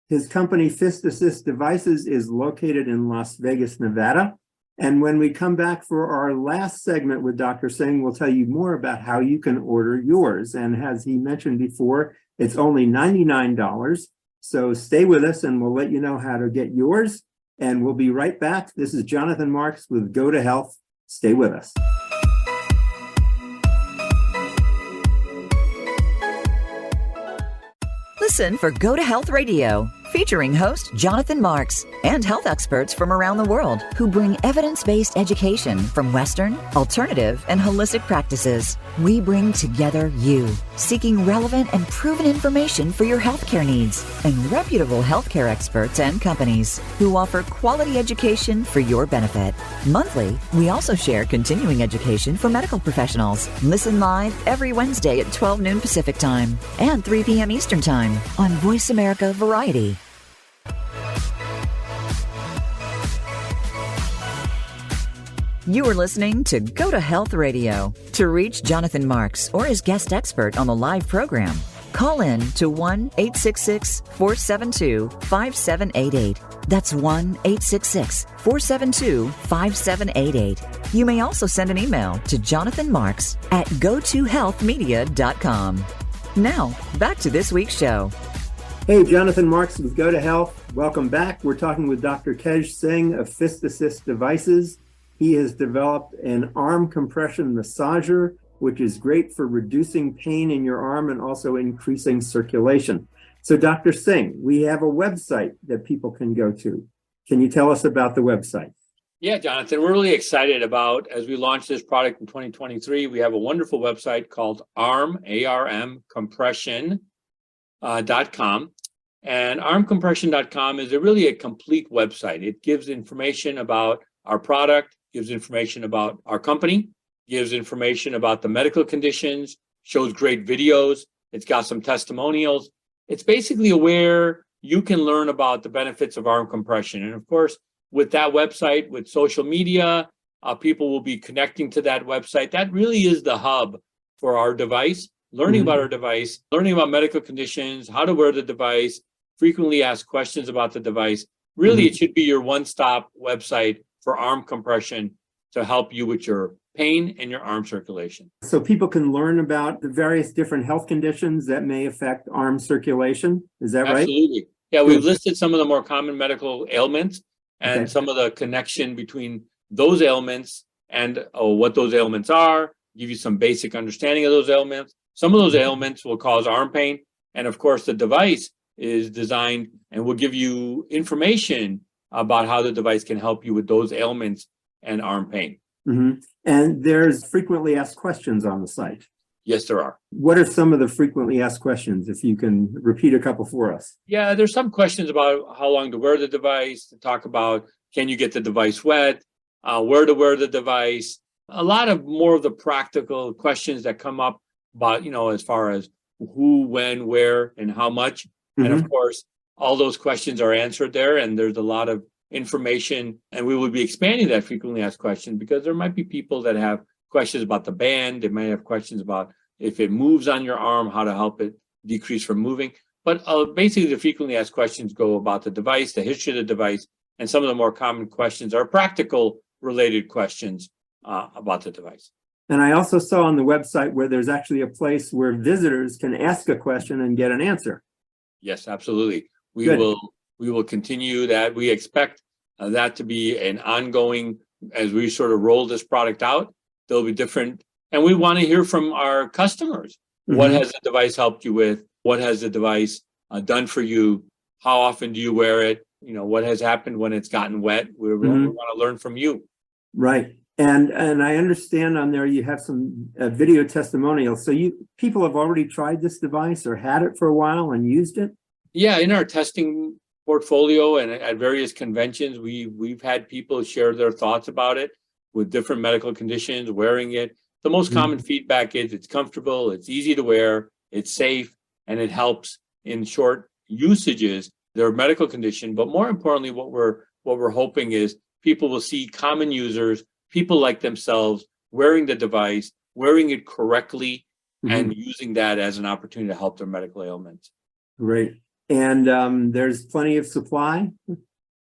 His company, Fist Assist Devices, is located in Las Vegas, Nevada. And when we come back for our last segment with Dr. Singh, we'll tell you more about how you can order yours. And as he mentioned before, it's only $99. So stay with us and we'll let you know how to get yours. And we'll be right back. This is Jonathan Marks with Go to Health. Stay with us. Listen for Go to Health Radio, featuring host Jonathan Marks and health experts from around the world who bring evidence-based education from Western, alternative, and holistic practices. We bring together you, seeking relevant and proven information for your healthcare needs, and reputable healthcare experts and companies who offer quality education for your benefit. Monthly, we also share continuing education for medical professionals. Listen live every Wednesday at 12 noon Pacific Time and 3 p.m. Eastern Time on Voice America Variety. You are listening to Go to Health Radio. To reach Jonathan Marks or his guest expert on the live program, call in to 1-866-472-5788. That's 1-866-472-5788. You may also send an email to jonathanmarks@gotohealthmedia.com. Now, back to this week's show. Hey, Jonathan Marks with Go to Health. Welcome back. We're talking with Dr. Tej Singh of Fist Assist Devices. He has developed an arm compression massager, which is great for reducing pain in your arm and also increasing circulation. So, Dr. Singh, we have a website that people can go to. Can you tell us about the website? Yeah, Jonathan, we're really excited about, as we launch this product in 2023, we have a wonderful website called ARM compression.com. And armcompression.com is really a complete website. It gives information about our product, gives information about our company, gives information about the medical conditions, shows great videos. It's got some testimonials. It's basically where you can learn about the benefits of arm compression. And of course, with that website, with social media, people will be connecting to that website. That really is the hub for our device, learning about our device, learning about medical conditions, how to wear the device, frequently asked questions about the device. Really, it should be your one-stop website for arm compression to help you with your pain and your arm circulation. So people can learn about the various different health conditions that may affect arm circulation. Is that right? Absolutely. Yeah, we've listed some of the more common medical ailments and some of the connection between those ailments and what those ailments are, give you some basic understanding of those ailments. Some of those ailments will cause arm pain. And of course, the device is designed and will give you information about how the device can help you with those ailments and arm pain. And there's frequently asked questions on the site. Yes, there are. What are some of the frequently asked questions, if you can repeat a couple for us? Yeah, there's some questions about how long to wear the device, to talk about can you get the device wet, where to wear the device, a lot of more of the practical questions that come up about, as far as who, when, where, and how much. And of course, all those questions are answered there, and there's a lot of information, and we will be expanding that frequently asked question because there might be people that have questions about the band. They might have questions about if it moves on your arm, how to help it decrease from moving. But basically, the frequently asked questions go about the device, the history of the device, and some of the more common questions are practical related questions about the device. And I also saw on the website where there's actually a place where visitors can ask a question and get an answer. Yes, absolutely. We will continue that. We expect that to be an ongoing, as we sort of roll this product out, there'll be different, and we want to hear from our customers. What has the device helped you with? What has the device done for you? How often do you wear it? What has happened when it's gotten wet? We want to learn from you. Right. And I understand on there you have some video testimonials. So people have already tried this device or had it for a while and used it? Yeah, in our testing portfolio and at various conventions, we've had people share their thoughts about it with different medical conditions, wearing it. The most common feedback is it's comfortable, it's easy to wear, it's safe, and it helps in short usages, their medical condition. But more importantly, what we're hoping is people will see common users, people like themselves, wearing the device, wearing it correctly, and using that as an opportunity to help their medical ailments. Great. And there's plenty of supply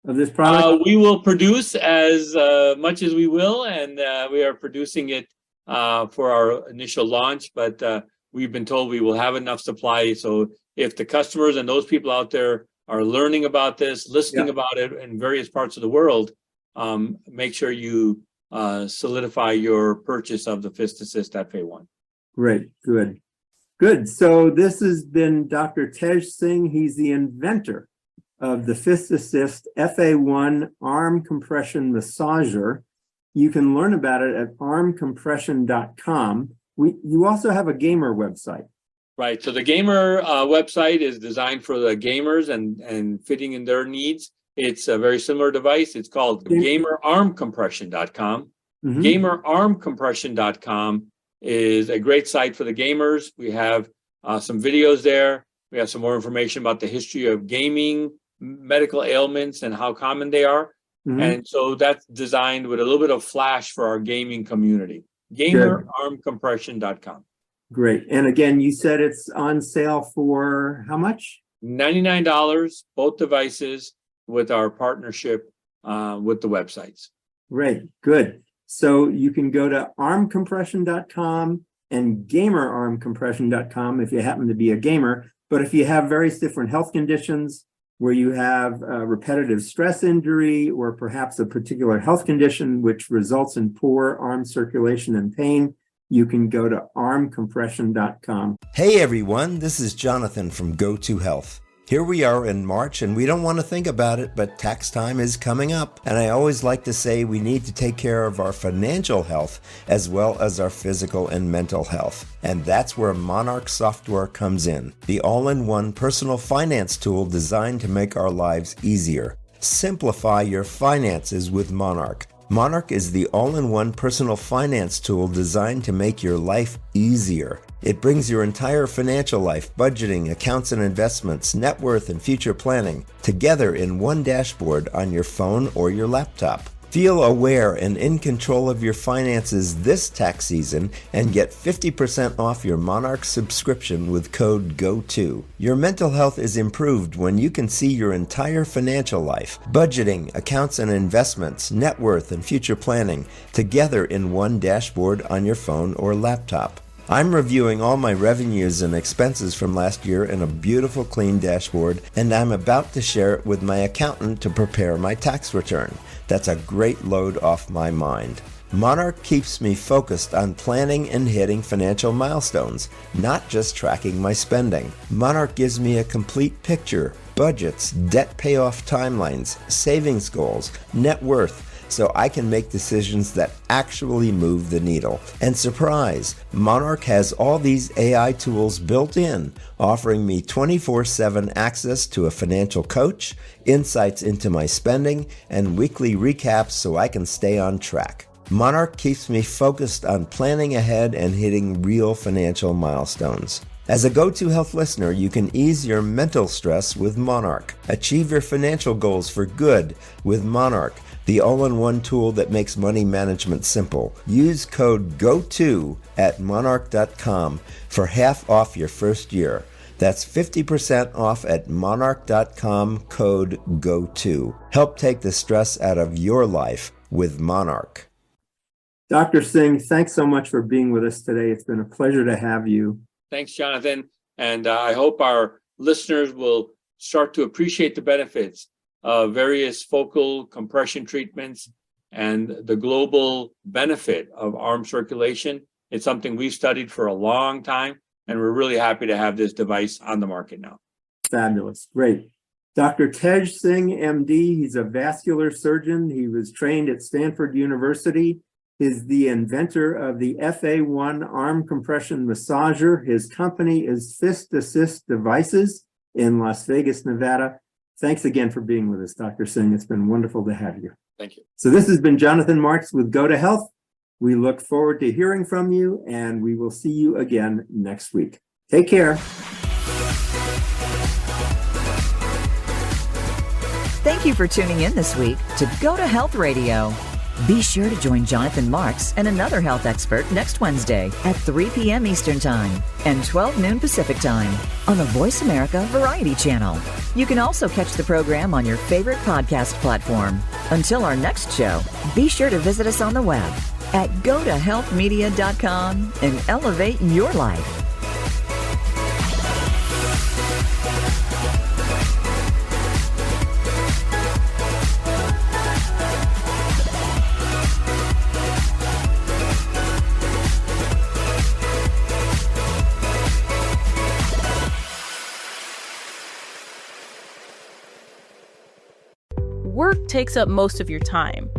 of this product? We will produce as much as we will, and we are producing it for our initial launch, but we've been told we will have enough supply. So if the customers and those people out there are learning about this, listening about it in various parts of the world, make sure you solidify your purchase of the Fist Assist FA1. Great, good. Good. So this has been Dr. Tej Singh. He's the inventor of the Fist Assist FA1 arm compression massager. You can learn about it at armcompression.com. You also have a gamer website. Right. So the gamer website is designed for the gamers and fitting in their needs. It's a very similar device. It's called gamerarmcompression.com. Gamerarmcompression.com is a great site for the gamers. We have some videos there. We have some more information about the history of gaming, medical ailments, and how common they are. And so that's designed with a little bit of flash for our gaming community. Gamerarmcompression.com. Great. And again, you said it's on sale for how much? $99, both devices, with our partnership with the websites. Great. Good. So you can go to armcompression.com and gamerarmcompression.com if you happen to be a gamer. But if you have various different health conditions where you have repetitive stress injury or perhaps a particular health condition which results in poor arm circulation and pain, you can go to armcompression.com. Hey everyone, this is Jonathan from Go2 Health. Here we are in March, and we don't want to think about it, but tax time is coming up. And I always like to say we need to take care of our financial health as well as our physical and mental health. And that's where Monarch software comes in, the all-in-one personal finance tool designed to make our lives easier. Simplify your finances with Monarch. Monarch is the all-in-one personal finance tool designed to make your life easier. It brings your entire financial life, budgeting, accounts and investments, net worth, and future planning together in one dashboard on your phone or your laptop. Feel aware and in control of your finances this tax season and get 50% off your Monarch subscription with code GO2. Your mental health is improved when you can see your entire financial life, budgeting, accounts and investments, net worth, and future planning together in one dashboard on your phone or laptop. I'm reviewing all my revenues and expenses from last year in a beautiful clean dashboard, and I'm about to share it with my accountant to prepare my tax return. That's a great load off my mind. Monarch keeps me focused on planning and hitting financial milestones, not just tracking my spending. Monarch gives me a complete picture, budgets, debt payoff timelines, savings goals, net worth, so I can make decisions that actually move the needle. And surprise, Monarch has all these AI tools built in, offering me 24/7 access to a financial coach, insights into my spending, and weekly recaps so I can stay on track. Monarch keeps me focused on planning ahead and hitting real financial milestones. As a Go2 Health listener, you can ease your mental stress with Monarch. Achieve your financial goals for good with Monarch, the all-in-one tool that makes money management simple. Use code GO2 at monarch.com for half off your first year. That's 50% off at monarch.com, code GO2. Help take the stress out of your life with Monarch. Dr. Singh, thanks so much for being with us today. It's been a pleasure to have you. Thanks, Jonathan. And I hope our listeners will start to appreciate the benefits of various focal compression treatments and the global benefit of arm circulation. It's something we've studied for a long time, and we're really happy to have this device on the market now. Fabulous. Great. Dr. Tej Singh, MD, he's a vascular surgeon. He was trained at Stanford University. Is the inventor of the FA1 arm compression massager. His company is Fist Assist Devices in Las Vegas, Nevada. Thanks again for being with us, Dr. Singh. It's been wonderful to have you. Thank you. So this has been Jonathan Marks with Go to Health. We look forward to hearing from you, and we will see you again next week. Take care. Thank you for tuning in this week to Go to Health Radio. Be sure to join Jonathan Marks and another health expert next Wednesday at 3 p.m. Eastern Time and 12 noon Pacific Time on the Voice America Variety Channel. You can also catch the program on your favorite podcast platform. Until our next show, be sure to visit us on the web at gotohealthmedia.com and elevate your life. Work takes up most of your time.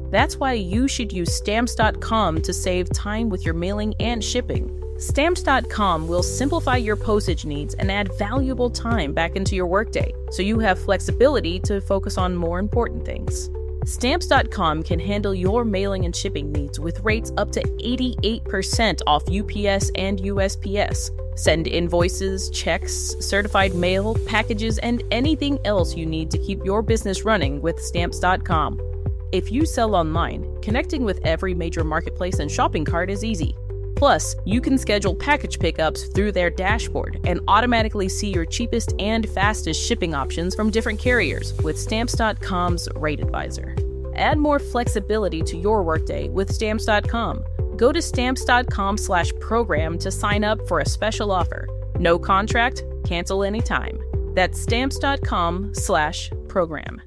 That's why you should use Stamps.com to save time with your mailing and shipping. Stamps.com will simplify your postage needs and add valuable time back into your workday, so you have flexibility to focus on more important things. Stamps.com can handle your mailing and shipping needs with rates up to 88% off UPS and USPS. Send invoices, checks, certified mail, packages, and anything else you need to keep your business running with Stamps.com. If you sell online, connecting with every major marketplace and shopping cart is easy. Plus, you can schedule package pickups through their dashboard and automatically see your cheapest and fastest shipping options from different carriers with Stamps.com's Rate Advisor. Add more flexibility to your workday with Stamps.com. Go to Stamps.com/program to sign up for a special offer. No contract, cancel anytime. That's Stamps.com/program.